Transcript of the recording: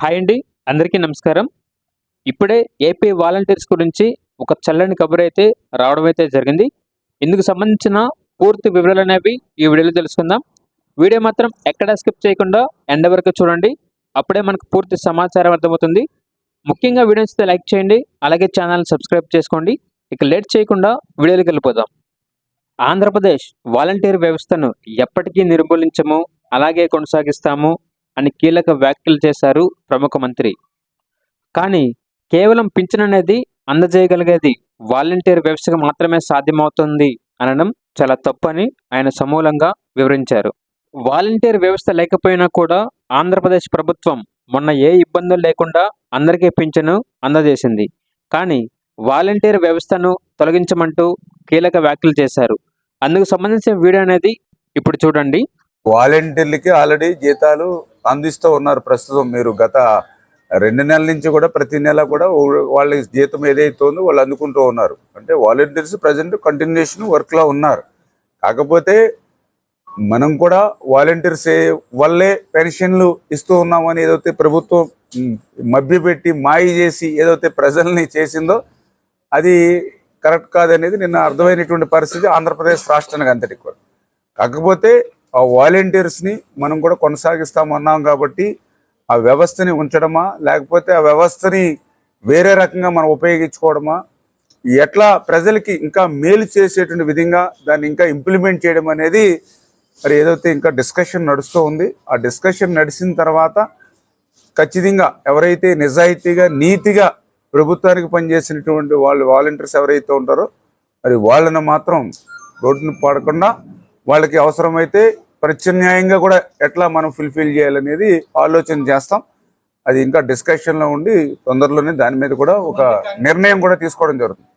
Hi అండి, అందరికీ నమస్కారం. ఇప్పుడే ఏపీ వాలంటీర్స్ గురించి ఒక చల్లని కబురు అయితే రావడం అయితే జరిగింది. ఇందుకు సంబంధించిన పూర్తి వివరాలు అనేవి ఈ వీడియోలో తెలుసుకుందాం. వీడియో మాత్రం ఎక్కడా స్కిప్ చేయకుండా ఎండ్ వరకు చూడండి. అప్పుడే మనకు పూర్తి సమాచారం అర్థమవుతుంది. ముఖ్యంగా వీడియో నచ్చితే లైక్ చేయండి, అలాగే ఛానల్ సబ్స్క్రైబ్ చేసుకోండి. ఇక లేట్ చేయకుండా వీడియోలోకి వెళ్ళిపోదాం. ఆంధ్రప్రదేశ్ వాలంటీర్ వ్యవస్థను ఎప్పటికీ నిర్మూలించము, అలాగే కొనసాగిస్తాము అని కీలక వ్యాఖ్యలు చేశారు ప్రముఖ మంత్రి. కానీ కేవలం పింఛన్ అనేది అందజేయగలిగేది వాలంటీర్ వ్యవస్థకు మాత్రమే సాధ్యమవుతుంది అనడం చాలా తప్పని ఆయన సమూలంగా వివరించారు. వాలంటీర్ వ్యవస్థ లేకపోయినా కూడా ఆంధ్రప్రదేశ్ ప్రభుత్వం మొన్న ఏ ఇబ్బందులు లేకుండా అందరికీ పింఛను అందజేసింది. కానీ వాలంటీర్ వ్యవస్థను తొలగించమంటూ కీలక వ్యాఖ్యలు చేశారు. అందుకు సంబంధించిన వీడియో అనేది ఇప్పుడు చూడండి. వాలంటీర్లకి ఆల్రెడీ జీతాలు అందిస్తూ ఉన్నారు. ప్రస్తుతం మీరు గత 2 నెలల నుంచి కూడా ప్రతి నెల కూడా వాళ్ళ జీతం ఏదైతే ఉందో వాళ్ళు అందుకుంటూ ఉన్నారు. అంటే వాలంటీర్స్ ప్రజెంట్ కంటిన్యూషన్ వర్క్లో ఉన్నారు. కాకపోతే మనం కూడా వాలంటీర్స్ వల్లే పెన్షన్లు ఇస్తూ ఉన్నామని ఏదైతే ప్రభుత్వం మభ్యపెట్టి మాయ చేసి ఏదైతే ప్రజల్ని చేసిందో అది కరెక్ట్ కాదనేది నిన్న అర్థమైనటువంటి పరిస్థితి ఆంధ్రప్రదేశ్ రాష్ట్రానికి అంతటికి కూడా. కాకపోతే ఆ వాలంటీర్స్ని మనం కూడా కొనసాగిస్తామన్నాం కాబట్టి ఆ వ్యవస్థని ఉంచడమా, లేకపోతే ఆ వ్యవస్థని వేరే రకంగా మనం ఉపయోగించుకోవడమా, ఎట్లా ప్రజలకి ఇంకా మేలు చేసేటువంటి విధంగా దాన్ని ఇంకా ఇంప్లిమెంట్ చేయడం అనేది మరి ఏదైతే ఇంకా డిస్కషన్ నడుస్తూ ఉంది. ఆ డిస్కషన్ నడిచిన తర్వాత ఖచ్చితంగా ఎవరైతే నిజాయితీగా నీతిగా ప్రభుత్వానికి పనిచేసినటువంటి వాళ్ళు వాలంటీర్స్ ఎవరైతే ఉంటారో మరి వాళ్ళని మాత్రం రోడ్డును పడకుండా వాళ్ళకి అవసరమైతే ప్రత్యామ్నాయంగా కూడా ఎట్లా మనం ఫుల్ఫిల్ చేయాలనేది ఆలోచన చేస్తాం. అది ఇంకా డిస్కషన్లో ఉండి తొందరలోనే దాని మీద కూడా ఒక నిర్ణయం కూడా తీసుకోవడం జరుగుతుంది.